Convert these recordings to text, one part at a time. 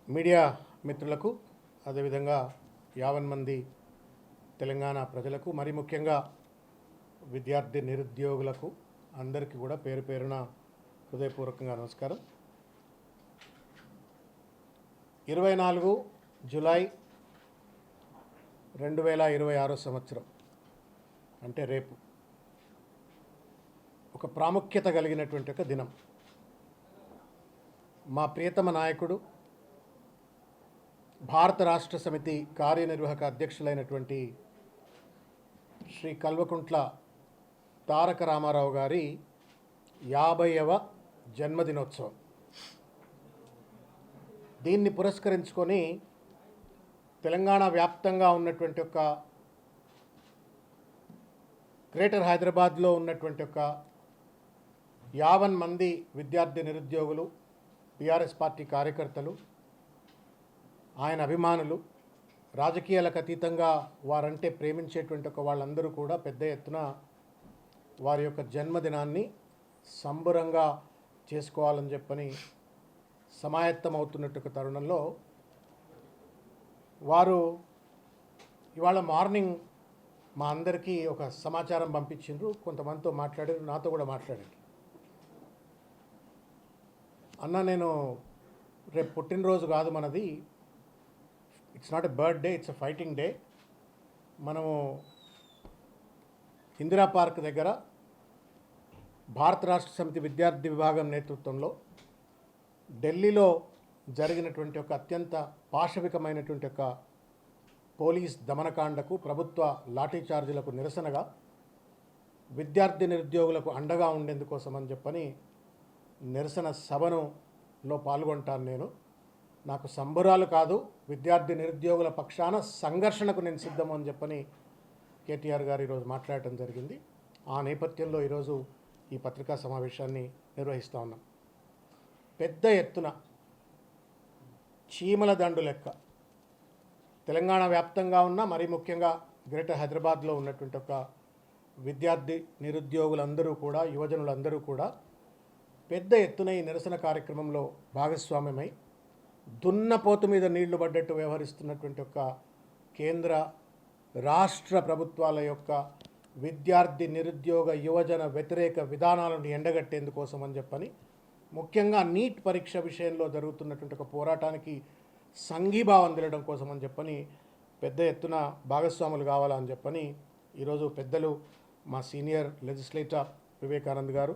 Media మిత్రులకు అదేవిధంగా 50 మంది తెలంగాణ ప్రజలకు మరి ముఖ్యంగా విద్యార్థి నిరుద్యోగులకు అందరికీ కూడా పేరు పేరున హృదయపూర్వకంగా నమస్కారం. 24 జూలై 2026 సంవత్సరం అంటే రేపు ఒక ప్రాముఖ్యత కలిగినటువంటి ఒక దినం. మా ప్రియతమ నాయకుడు భారత రాష్ట్ర సమితి కార్యనిర్వాహక అధ్యక్షులైనటువంటి శ్రీ కల్వకుంట్ల తారక రామారావు గారి 50వ జన్మదినోత్సవం. దీన్ని పురస్కరించుకొని తెలంగాణ వ్యాప్తంగా ఉన్నటువంటి ఒక గ్రేటర్ హైదరాబాద్లో ఉన్నటువంటి ఒక 50 మంది విద్యార్థి నిరుద్యోగులు, టీఆర్ఎస్ పార్టీ కార్యకర్తలు, ఆయన అభిమానులు, రాజకీయాలకు అతీతంగా వారంటే ప్రేమించేటువంటి ఒక వాళ్ళందరూ కూడా పెద్ద ఎత్తున వారి యొక్క జన్మదినాన్ని సంబరంగా చేసుకోవాలని చెప్పని సమాయత్తమవుతున్నట్టు తరుణంలో వారు ఇవాళ మార్నింగ్ మా అందరికీ ఒక సమాచారం పంపించిండ్రు. కొంతమందితో మాట్లాడారు, నాతో కూడా మాట్లాడారు. అన్న, నేను రేపు పుట్టినరోజు కాదు మనది, it's not a birthday, it's a fighting day. మనము ఇందిరా పార్క్ దగ్గర భారత రాష్ట్ర సమితి విద్యార్థి విభాగం నేతృత్వంలో ఢిల్లీలో జరిగినటువంటి ఒక అత్యంత పాశవికమైనటువంటి ఒక పోలీస్ దమనకాండకు, ప్రభుత్వ లాఠీచార్జీలకు నిరసనగా విద్యార్థి నిరుద్యోగులకు అండగా ఉండేందుకోసం అని చెప్పని నిరసన సభలో పాల్గొంటాను. నేను నాకు సంబరాలు కాదు, విద్యార్థి నిరుద్యోగుల పక్షాన సంఘర్షణకు నేను సిద్ధము అని చెప్పని కేటీఆర్ గారు ఈరోజు మాట్లాడటం జరిగింది. ఆ నేపథ్యంలో ఈరోజు ఈ పత్రికా సమావేశాన్ని నిర్వహిస్తూ ఉన్నాం. పెద్ద ఎత్తున చీమల దండు లెక్క తెలంగాణ వ్యాప్తంగా ఉన్న, మరీ ముఖ్యంగా గ్రేటర్ హైదరాబాద్లో ఉన్నటువంటి ఒక విద్యార్థి నిరుద్యోగులందరూ కూడా, యువజనులందరూ కూడా పెద్ద ఎత్తున ఈ నిరసన కార్యక్రమంలో భాగస్వామ్యమై దున్నపోతు మీద నీళ్లు పడ్డట్టు వ్యవహరిస్తున్నటువంటి ఒక కేంద్ర రాష్ట్ర ప్రభుత్వాల యొక్క విద్యార్థి నిరుద్యోగ యువజన వ్యతిరేక విధానాలను ఎండగట్టేందుకోసం అని చెప్పని, ముఖ్యంగా నీట్ పరీక్ష విషయంలో జరుగుతున్నటువంటి ఒక పోరాటానికి సంఘీభావం తెలడం కోసం అని చెప్పని పెద్ద ఎత్తున భాగస్వాములు కావాలని చెప్పని ఈరోజు పెద్దలు మా సీనియర్ లెజిస్లేటర్ వివేకానంద్ గారు,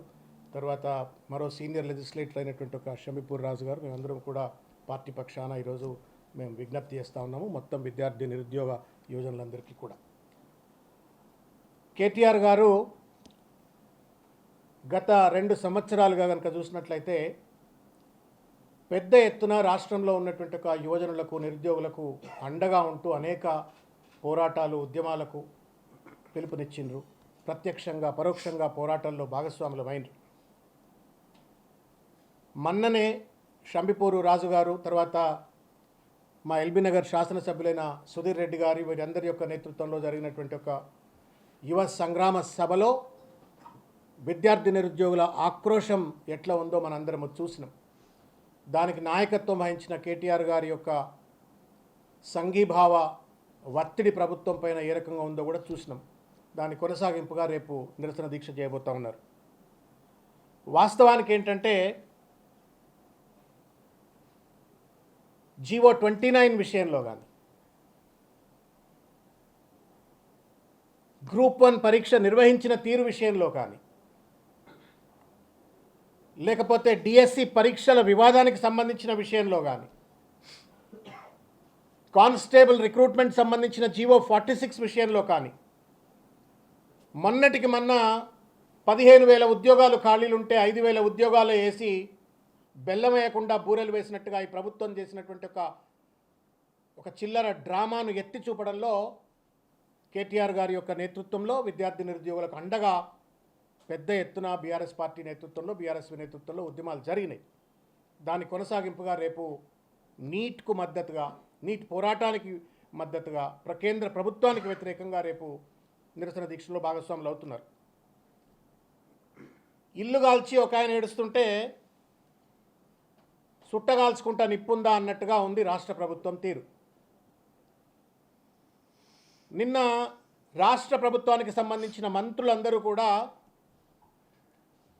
తర్వాత మరో సీనియర్ లెజిస్లేటర్ అయినటువంటి ఒక షమీపూర్ రాజు గారు, మేమందరం కూడా పార్టీ పక్షాన ఈరోజు మేము విజ్ఞప్తి చేస్తూ ఉన్నాము మొత్తం విద్యార్థి నిరుద్యోగ యువజనులందరికీ కూడా. కేటీఆర్ గారు గత 2 సంవత్సరాలుగా కనుక చూసినట్లయితే పెద్ద ఎత్తున రాష్ట్రంలో ఉన్నటువంటి ఒక యువజనులకు, నిరుద్యోగులకు అండగా ఉంటూ అనేక పోరాటాలు, ఉద్యమాలకు పిలుపునిచ్చిండ్రు. ప్రత్యక్షంగా పరోక్షంగా పోరాటాల్లో భాగస్వాములమైనరు. మన్ననే షంబిపూరు రాజు గారు, తర్వాత మా ఎల్బీ నగర్ శాసనసభ్యులైన సుధీర్ రెడ్డి గారి, వీరందరి యొక్క నేతృత్వంలో జరిగినటువంటి ఒక యువ సంగ్రామ సభలో విద్యార్థి నిరుద్యోగుల ఆక్రోశం ఎట్లా ఉందో మనందరం చూసినాం. దానికి నాయకత్వం వహించిన కేటీఆర్ గారి యొక్క సంఘీభావ ఒత్తిడి ప్రభుత్వం పైన ఏ రకంగా ఉందో కూడా చూసినాం. దాని కొనసాగింపుగా రేపు నిరసన దీక్ష చేయబోతూ ఉన్నారు. వాస్తవానికి ఏంటంటే జీవో 29 విషయంలో కానీ, గ్రూప్ 1 పరీక్ష నిర్వహించిన తీరు విషయంలో కానీ, లేకపోతే డిఎస్సి పరీక్షల వివాదానికి సంబంధించిన విషయంలో కానీ, కానిస్టేబుల్ రిక్రూట్మెంట్ సంబంధించిన జీవో 46 విషయంలో కానీ, మొన్నటికి మొన్న 15,000 ఉద్యోగాలు ఖాళీలుంటే 5,000 ఉద్యోగాలు వేసి బెల్లం వేయకుండా బూరెలు వేసినట్టుగా ఈ ప్రభుత్వం చేసినటువంటి ఒక చిల్లర డ్రామాను ఎత్తి చూపడంలో కేటీఆర్ గారి యొక్క నేతృత్వంలో విద్యార్థి నిరుద్యోగులకు అండగా పెద్ద ఎత్తున బీఆర్ఎస్ పార్టీ నేతృత్వంలో, బీఆర్ఎస్ నేతృత్వంలో ఉద్యమాలు జరిగినాయి. దాని కొనసాగింపుగా రేపు నీట్కు మద్దతుగా, నీట్ పోరాటానికి మద్దతుగా, కేంద్ర ప్రభుత్వానికి వ్యతిరేకంగా రేపు నిరసన దీక్షలో భాగస్వాములు అవుతున్నారు. ఇల్లు కాల్చి ఒక ఆయన ఏడుస్తుంటే సుట్టగాల్చుకుంటా నిప్పుందా అన్నట్టుగా ఉంది రాష్ట్ర ప్రభుత్వం తీరు. నిన్న రాష్ట్ర ప్రభుత్వానికి సంబంధించిన మంత్రులందరూ కూడా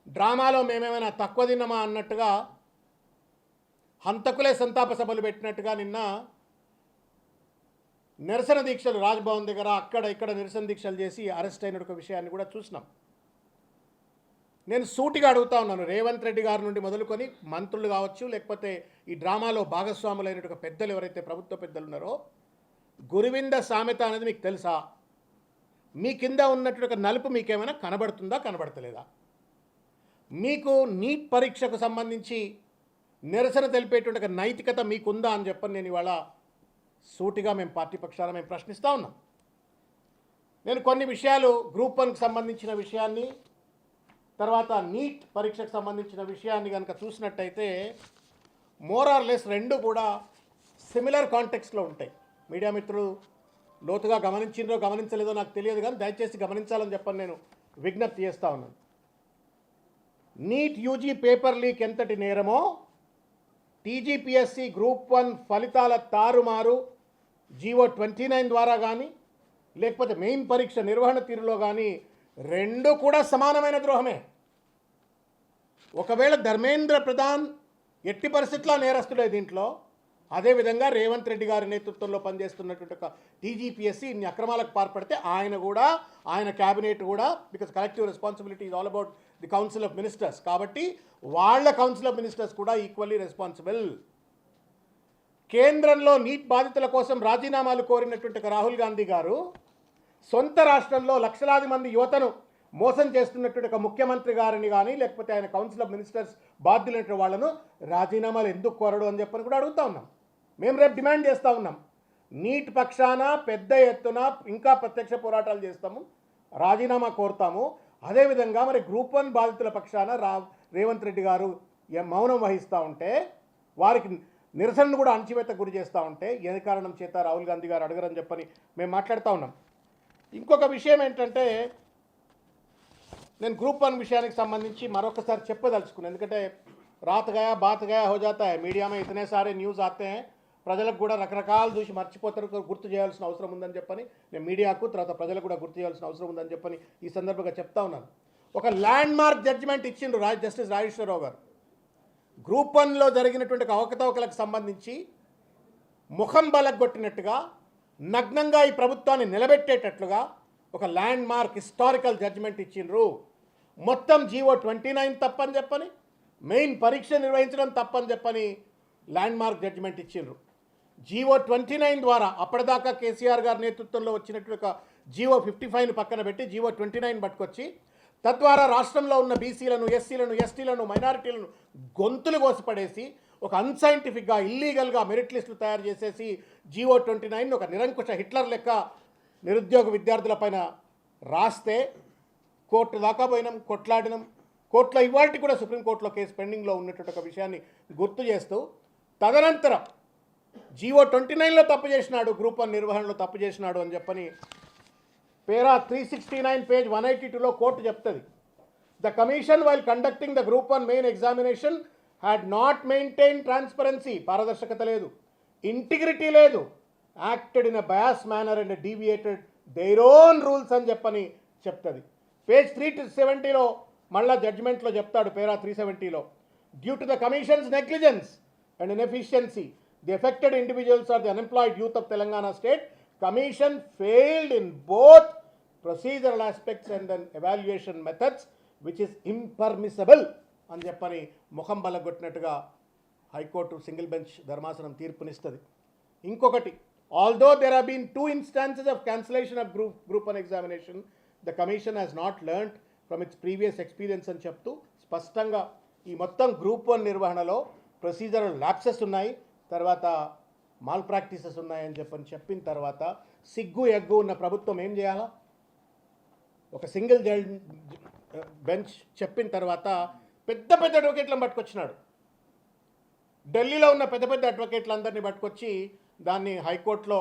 డ్రామాలో మేమేమైనా తక్కువ తిన్నామా అన్నట్టుగా హంతకులే సంతాప సభలు పెట్టినట్టుగా నిన్న నిరసన దీక్షలు రాజ్భవన్ దగ్గర అక్కడ ఇక్కడ నిరసన దీక్షలు చేసి అరెస్ట్ అయిన ఒక విషయాన్ని కూడా చూసినాం. నేను సూటిగా అడుగుతా ఉన్నాను, రేవంత్ రెడ్డి గారి నుండి మొదలుకొని మంత్రులు కావచ్చు, లేకపోతే ఈ డ్రామాలో భాగస్వాములైనటువంటి పెద్దలు ఎవరైతే ప్రభుత్వ పెద్దలు ఉన్నారో, గురువింద సామెత అనేది మీకు తెలుసా? మీ కింద ఉన్నటువంటి ఒక నలుపు మీకేమైనా కనబడుతుందా, కనబడతలేదా? మీకు నీట్ పరీక్షకు సంబంధించి నిరసన తెలిపేటువంటి ఒక నైతికత మీకుందా అని చెప్పని నేను ఇవాళ సూటిగా మేము పార్టీ పక్షాన మేము ప్రశ్నిస్తూ ఉన్నాం. నేను కొన్ని విషయాలు గ్రూప్ 1కి సంబంధించిన విషయాన్ని, తర్వాత నీట్ పరీక్షకు సంబంధించిన విషయాన్ని కనుక చూసినట్టయితే మోర్ ఆర్ లెస్ రెండు కూడా సిమిలర్ కాంటెక్స్లో ఉంటాయి. మీడియా మిత్రులు లోతుగా గమనించిందో గమనించలేదో నాకు తెలియదు, కానీ దయచేసి గమనించాలని చెప్పని నేను విజ్ఞప్తి చేస్తూ ఉన్నాను. నీట్ యూజీ పేపర్ లీక్ ఎంతటి నేరమో, టీజీపీఎస్సీ గ్రూప్ 1 ఫలితాల తారుమారు జీవో 29 ద్వారా కానీ, లేకపోతే మెయిన్ పరీక్ష నిర్వహణ తీరులో కానీ రెండు కూడా సమానమైన ద్రోహమే. ఒకవేళ ధర్మేంద్ర ప్రధాన్ ఎట్టి పరిస్థితుల్లో నేరస్తుడే దీంట్లో, అదేవిధంగా రేవంత్ రెడ్డి గారి నేతృత్వంలో పనిచేస్తున్నటువంటి ఒక టీజీపీఎస్సీ ఇన్ని అక్రమాలకు పాల్పడితే ఆయన కూడా, ఆయన క్యాబినెట్ కూడా, because collective responsibility is all about the council of ministers, కాబట్టి వాళ్ళ కౌన్సిల్ ఆఫ్ మినిస్టర్స్ కూడా ఈక్వల్లీ రెస్పాన్సిబుల్. కేంద్రంలో నీట్ బాధితుల కోసం రాజీనామాలు కోరినటువంటి రాహుల్ గాంధీ గారు సొంత రాష్ట్రంలో లక్షలాది మంది యువతను మోసం చేస్తున్నటువంటి ఒక ముఖ్యమంత్రి గారిని కానీ, లేకపోతే ఆయన కౌన్సిల్ ఆఫ్ మినిస్టర్స్ బాధ్యులైన వాళ్ళను రాజీనామాలు ఎందుకు కోరడు అని చెప్పని కూడా అడుగుతూ ఉన్నాం. మేము రేపు డిమాండ్ చేస్తూ ఉన్నాం. నీట్ పక్షాన పెద్ద ఎత్తున ఇంకా ప్రత్యక్ష పోరాటాలు చేస్తాము, రాజీనామా కోరుతాము. అదేవిధంగా మరి గ్రూప్ 1 బాధితుల పక్షాన రేవంత్ రెడ్డి గారు మౌనం వహిస్తూ ఉంటే, వారికి నిరసనను కూడా అణచివేతకు గురి చేస్తూ ఉంటే ఏ కారణం చేత రాహుల్ గాంధీ గారు అడగరని చెప్పని మేము మాట్లాడుతూ ఉన్నాం. ఇంకొక విషయం ఏంటంటే, నేను గ్రూప్ 1 విషయానికి సంబంధించి మరొకసారి చెప్పదలుచుకున్నాను. ఎందుకంటే రాత్ గయా బాత్ గయా హో జాతా హై, మీడియా में इतने सारे न्यूज़ आते हैं, ప్రజలకు కూడా రకరకాలు చూసి మర్చిపోతారు, గుర్తు చేయాల్సిన అవసరం ఉందని చెప్పని నేను మీడియాకు, తర్వాత ప్రజలకు కూడా గుర్తు చేయాల్సిన అవసరం ఉందని చెప్పని ఈ సందర్భంగా చెప్తా ఉన్నాను. ఒక ల్యాండ్ మార్క్ జడ్జిమెంట్ ఇచ్చిండ్రు జస్టిస్ రాజేశ్వరరావు గారు. గ్రూప్ 1లో జరిగినటువంటి అవకతవకలకు సంబంధించి ముఖం బలగొట్టినట్టుగా, నగ్నంగా ఈ ప్రభుత్వాన్ని నిలబెట్టేటట్లుగా ఒక ల్యాండ్ మార్క్ హిస్టారికల్ జడ్జిమెంట్ ఇచ్చిండ్రు. మొత్తం జీవో 29 తప్పని చెప్పని, మెయిన్ పరీక్ష నిర్వహించడం తప్పని చెప్పని ల్యాండ్ మార్క్ జడ్జిమెంట్ ఇచ్చిండ్రు. జీవో 29 ద్వారా అప్పటిదాకా కేసీఆర్ గారి నేతృత్వంలో వచ్చినటువంటి ఒక జీవో 55ను పక్కన పెట్టి జీవో 29 పట్టుకొచ్చి, తద్వారా రాష్ట్రంలో ఉన్న బీసీలను, ఎస్సీలను, ఎస్టీలను, మైనారిటీలను గొంతులు కోసిపడేసి ఒక అన్సైంటిఫిక్గా, ఇల్లీగల్గా మెరిట్ లిస్టులు తయారు చేసేసి జీవో 29 ఒక నిరంకుశ హిట్లర్ లెక్క నిరుద్యోగ విద్యార్థులపైన రాస్తే కోర్టు దాకా పోయినాం, కొట్లాడినాం. కోర్టులో ఇవాళకి కూడా సుప్రీంకోర్టులో కేసు పెండింగ్లో ఉన్నటువంటి ఒక విషయాన్ని గుర్తు చేస్తూ, తదనంతరం జీవో 29లో తప్పు చేసినాడు, గ్రూప్ 1 నిర్వహణలో తప్పు చేసినాడు అని చెప్పని పేరా 369 పేజ్ 182లో కోర్టు చెప్తుంది. The commission while conducting the group 1 main examination had not maintain transparency, పారదర్శకత లేదు, ఇంటిగ్రిటీ లేదు, acted in a bias manner and deviated their own rules అని చెప్పని చెప్తుంది. పేజ్ 370లో మళ్ళా జడ్జిమెంట్లో చెప్తాడు, పేరా 370లో, due to the commission's negligence and inefficiency the affected individuals are the unemployed youth of Telangana state, commission failed in both procedural aspects and then evaluation methods which is impermissible అని చెప్పని ముఖం బలగొట్టినట్టుగా high court single bench ధర్మాసనం తీర్పునిస్తుంది. ఇంకొకటి, although there have been 2 instances of cancellation of group 1 examination, the commission has not learnt from its previous experience అని చెప్తూ స్పష్టంగా ఈ మొత్తం గ్రూప్ 1 నిర్వహణలో ప్రొసీజరల్ ల్యాప్సెస్ ఉన్నాయి, తర్వాత మాల్ ప్రాక్టీసెస్ ఉన్నాయని చెప్పిన తర్వాత సిగ్గు ఎగ్గు ఉన్న ప్రభుత్వం ఏం చేయాలా? ఒక సింగిల్ బెంచ్ చెప్పిన తర్వాత పెద్ద పెద్ద అడ్వకేట్లను పట్టుకొచ్చినాడు. ఢిల్లీలో ఉన్న పెద్ద పెద్ద అడ్వకేట్లందరినీ పట్టుకొచ్చి దాన్ని హైకోర్టులో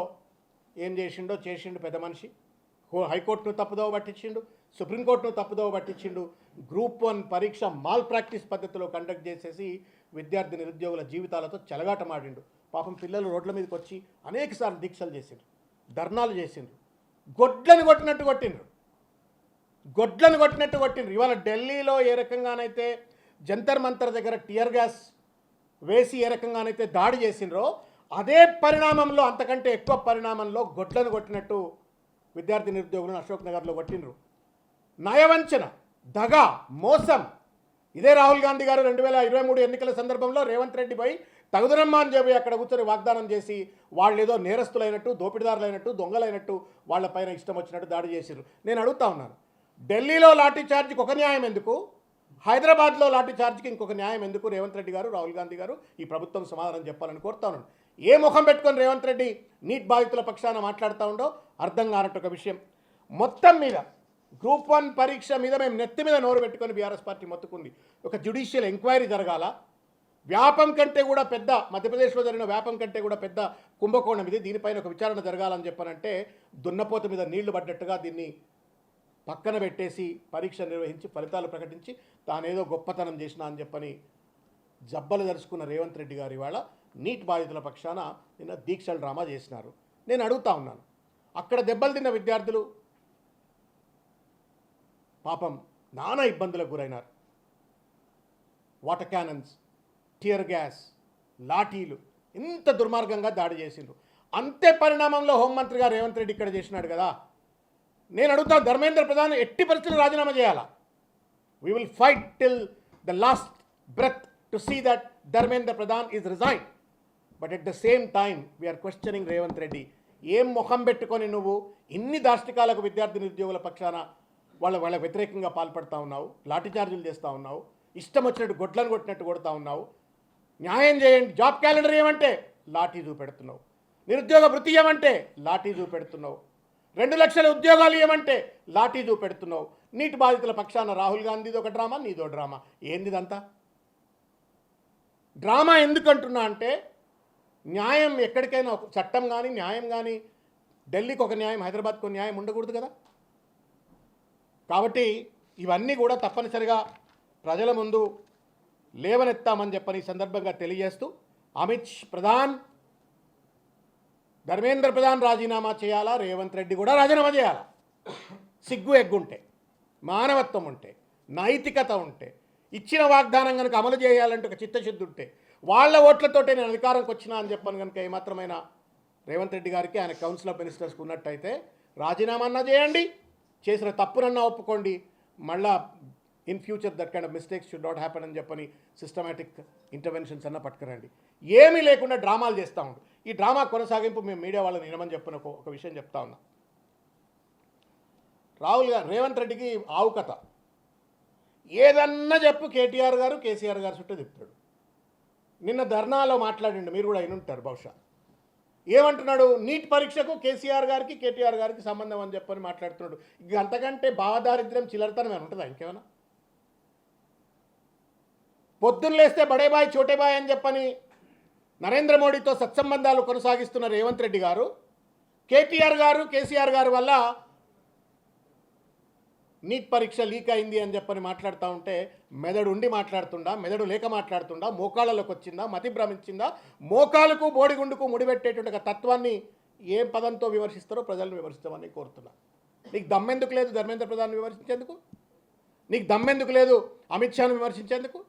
ఏం చేసిండు పెద్ద మనిషి. హైకోర్టును తప్పుదోవ పట్టించిండు, సుప్రీంకోర్టును తప్పుదోవ పట్టించిండు. గ్రూప్ 1 పరీక్ష మాల్ ప్రాక్టీస్ పద్ధతిలో కండక్ట్ చేసేసి విద్యార్థి నిరుద్యోగుల జీవితాలతో చెలగాటమాడిండు. పాపం పిల్లలు రోడ్ల మీదకి వచ్చి అనేకసార్లు దీక్షలు చేసిండ్రు, ధర్నాలు చేసిండ్రు, గొడ్లను కొట్టినట్టు కొట్టిండ్రు. ఇవాళ ఢిల్లీలో ఏ రకంగానైతే జంతర్ మంతర్ దగ్గర టియర్ గ్యాస్ వేసి ఏ రకంగానైతే దాడి చేసిండ్రో అదే పరిణామంలో, అంతకంటే ఎక్కువ పరిణామంలో గొడ్లను కొట్టినట్టు విద్యార్థి నిరుద్యోగులను అశోక్ నగర్లో కొట్టిండ్రు. నయవంచన, దగ, మోసం. ఇదే రాహుల్ గాంధీ గారు 2023 ఎన్నికల సందర్భంలో రేవంత్ రెడ్డి పై తగుదనమ్మా అని చెప్పి అక్కడ కూర్చొని వాగ్దానం చేసి వాళ్ళు ఏదో నేరస్తులైనట్టు, దోపిడిదారులైనట్టు, దొంగలైనట్టు వాళ్ళపైన ఇష్టం వచ్చినట్టు దాడి చేసిర్రు. నేను అడుగుతా ఉన్నాను, ఢిల్లీలో లాఠీ చార్జ్కి ఒక న్యాయం ఎందుకు, హైదరాబాద్లో లాఠీ చార్జ్కి ఇంకొక న్యాయం ఎందుకు? రేవంత్ రెడ్డి గారు, రాహుల్ గాంధీ గారు ఈ ప్రభుత్వం సమాధానం చెప్పాలని కోరుతా ఉన్నాను. ఏ ముఖం పెట్టుకొని రేవంత్ రెడ్డి నీట్ బాధితుల పక్షాన మాట్లాడుతూ ఉండో అర్థం కానట్టు ఒక విషయం. మొత్తం మీద గ్రూప్ 1 పరీక్ష మీద మేము నెత్తి మీద నోరు పెట్టుకొని బీఆర్ఎస్ పార్టీ మొత్తుకుంది. ఒక జ్యుడిషియల్ ఎంక్వైరీ జరగాల. వ్యాపం కంటే కూడా పెద్ద, మధ్యప్రదేశ్లో జరిగిన వ్యాపం కంటే కూడా పెద్ద కుంభకోణం ఇది, దీనిపైన ఒక విచారణ జరగాలని చెప్పనంటే దున్నపోత మీద నీళ్లు పడ్డట్టుగా దీన్ని పక్కన పెట్టేసి పరీక్ష నిర్వహించి ఫలితాలు ప్రకటించి తానేదో గొప్పతనం చేసినా అని చెప్పని జబ్బలు దరుచుకున్న రేవంత్ రెడ్డి గారు ఇవాళ నీట్ బాధితుల పక్షాన నిన్న దీక్షల డ్రామా చేసినారు. నేను అడుగుతా ఉన్నాను, అక్కడ దెబ్బలు తిన్న విద్యార్థులు పాపం నానా ఇబ్బందులకు గురైనారు. వాటర్ క్యానన్స్, టియర్ గ్యాస్, లాఠీలు ఇంత దుర్మార్గంగా దాడి చేసిండ్రు. అంతే పరిణామంలో హోంమంత్రి గారు రేవంత్ రెడ్డి ఇక్కడ చేసినాడు కదా. నేను అడుగుతాను, ధర్మేంద్ర ప్రధాన్ ఎట్టి పరిస్థితులు రాజీనామా చేయాలా? We will fight till the last breath to see that Dharmendra Pradhan is resign. But at the same time we are questioning Revanth Reddy. ఏం ముఖం పెట్టుకొని నువ్వు ఇన్ని దాష్టికాలకు విద్యార్థి నిరుద్యోగుల పక్షాన వాళ్ళ వ్యతిరేకంగా పాల్పడుతూ ఉన్నావు, లాఠీ చార్జీలు చేస్తూ ఉన్నావు, ఇష్టం వచ్చినట్టు గొడ్లను కొట్టినట్టు కొడుతూ ఉన్నావు. న్యాయం చేయండి, జాబ్ క్యాలెండర్ ఏమంటే లాఠీ చూపెడుతున్నావు, నిరుద్యోగ వృత్తి ఏమంటే లాఠీ చూపెడుతున్నావు, 2 లక్షల ఉద్యోగాలు ఏమంటే లాఠీ చూపెడుతున్నావు. నీటి బాధితుల పక్షాన రాహుల్ గాంధీది ఒక డ్రామా, నీదో డ్రామా. ఏందిదంతా డ్రామా? ఎందుకంటున్నా అంటే న్యాయం ఎక్కడికైనా ఒక చట్టం కానీ న్యాయం కానీ ఢిల్లీకి ఒక న్యాయం, హైదరాబాద్కి ఒక న్యాయం ఉండకూడదు కదా. కాబట్టి ఇవన్నీ కూడా తప్పనిసరిగా ప్రజల ముందు లేవనెత్తామని చెప్పని ఈ సందర్భంగా తెలియజేస్తూ, అమిత్ ప్రధాన్, ధర్మేంద్ర ప్రధాన్ రాజీనామా చేయాలా, రేవంత్ రెడ్డి కూడా రాజీనామా చేయాలా. సిగ్గు ఎగ్గుంటే, మానవత్వం ఉంటే, నైతికత ఉంటే, ఇచ్చిన వాగ్దానం కనుక అమలు చేయాలంటే ఒక చిత్తశుద్ధి ఉంటే, వాళ్ళ ఓట్లతోటే నేను అధికారంకి వచ్చినా అని చెప్పాను కనుక ఏమాత్రమైన రేవంత్ రెడ్డి గారికి ఆయన కౌన్సిల్ ఆఫ్ మినిస్టర్స్కి ఉన్నట్టయితే రాజీనామా అన్నా చేయండి, చేసిన తప్పునన్నా ఒప్పుకోండి. మళ్ళా in future that kind of mistakes should not happen అని చెప్పని సిస్టమేటిక్ ఇంటర్వెన్షన్స్ అన్న పట్టుకురండి. ఏమీ లేకుండా డ్రామాలు చేస్తూ ఉండు. ఈ డ్రామా కొనసాగింపు మేము మీడియా వాళ్ళని వినమని చెప్పిన ఒక విషయం చెప్తా ఉన్నా. రేవంత్ రెడ్డికి ఆవు కథ ఏదన్నా చెప్పు, కేటీఆర్ గారు కేసీఆర్ గారు చుట్టూ చెప్తాడు. నిన్న ధర్నాలో మాట్లాడిండు, మీరు కూడా అయినుంటారు బహుశా. ఏమంటున్నాడు? నీట్ పరీక్షకు కేసీఆర్ గారికి కేటీఆర్ గారికి సంబంధం అని చెప్పని మాట్లాడుతున్నాడు. ఇక అంతకంటే భావదారిద్ర్యం చిల్లరతనం ఏమైనా ఉంటుందా ఇంకేమైనా? పొద్దున్న లేస్తే బడేబాయ్ చోటేబాయ్ అని చెప్పని నరేంద్ర మోడీతో సత్సంబంధాలు కొనసాగిస్తున్న రేవంత్ రెడ్డి గారు కేటీఆర్ గారు కేసీఆర్ గారు వల్ల నీట్ పరీక్ష లీక్ అయింది అని చెప్పని మాట్లాడుతూ ఉంటే మెదడు ఉండి మాట్లాడుతుండా, మెదడు లేక మాట్లాడుతుండా, మోకాళ్ళలోకి వచ్చిందా, మతి భ్రమించిందా? మోకాలకు బోడిగుండుకు ముడిపెట్టేటువంటి ఒక తత్వాన్ని ఏం పదంతో విమర్శిస్తారో ప్రజలను విమర్శిస్తామని కోరుతున్నా. నీకు దమ్మెందుకు లేదు ధర్మేంద్ర ప్రధాన్ విమర్శించేందుకు? నీకు దమ్మెందుకు లేదు అమిత్ షాను విమర్శించేందుకు?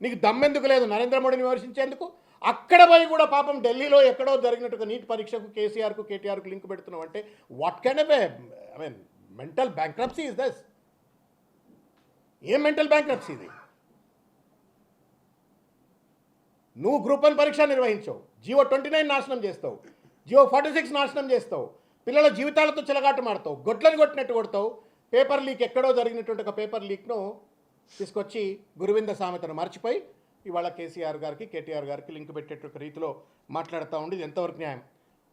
నీకు దమ్మెందుకు లేదు నరేంద్ర మోడీని విమర్శించేందుకు? అక్కడ పోయి కూడా పాపం ఢిల్లీలో ఎక్కడో జరిగినట్టుగా నీట్ పరీక్షకు కేసీఆర్కు కేటీఆర్కు లింక్ పెడుతున్నావు అంటే what kind of I mean mental bankruptcy is this? ఏం మెంటల్ బ్యాంక్రప్సీ ఇది? నువ్వు గ్రూప్ 1 పరీక్ష నిర్వహించావు, జియో 29 నాశనం చేస్తావు, జియో 46 నాశనం చేస్తావు, పిల్లల జీవితాలతో చెలగాట మాడతావు, గొడ్లను కొట్టినట్టు కొడతావు. పేపర్ లీక్ ఎక్కడో జరిగినటువంటి ఒక పేపర్ లీక్ను తీసుకొచ్చి గురువింద సామెతను మర్చిపోయి ఇవాళ కేసీఆర్ గారికి కేటీఆర్ గారికి లింక్ పెట్టేటువంటి రీతిలో మాట్లాడుతూ ఉండి ఇది ఎంతవరకు న్యాయం?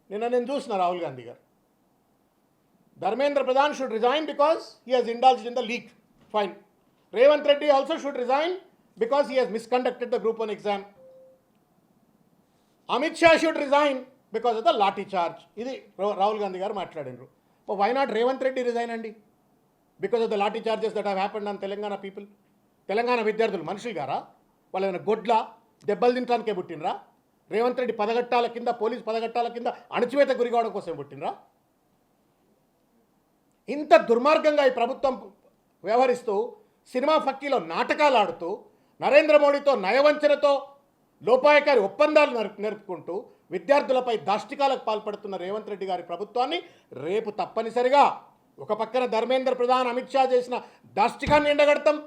నేను చూసిన Rahul Gandhi garu, Dharmendra Pradhan should resign because he has indulged in the leak. Fine. Revanth Reddy also should resign because he has misconducted the Group 1 exam. Amit Shah should resign because of the lathi charge. Idi Rahul Gandhi garu maatladinru. But why not Revanth Reddy resign andi? Because of the lathi charges that have happened on Telangana people. Telangana vidyarthulu manushulu gara? Vallayana godla? దెబ్బలు తినడానికే పుట్టినరా? రేవంత్ రెడ్డి పదగట్టాల కింద, police పదగట్టాల కింద అణచివేత గురి కావడం కోసం పుట్టినరా? ఇంత దుర్మార్గంగా ఈ ప్రభుత్వం వ్యవహరిస్తూ సినిమా ఫక్కీలో నాటకాలు ఆడుతూ నరేంద్ర మోడీతో నయవంచనతో లోపాయకారి ఒప్పందాలు నెరుపుకుంటూ విద్యార్థులపై దాష్టికాలకు పాల్పడుతున్న రేవంత్ రెడ్డి గారి ప్రభుత్వాన్ని రేపు తప్పనిసరిగా ఒక పక్కన ధర్మేంద్ర ప్రధాన్, అమిత్ షా చేసిన దాష్టికాన్ని ఎండగడతాం,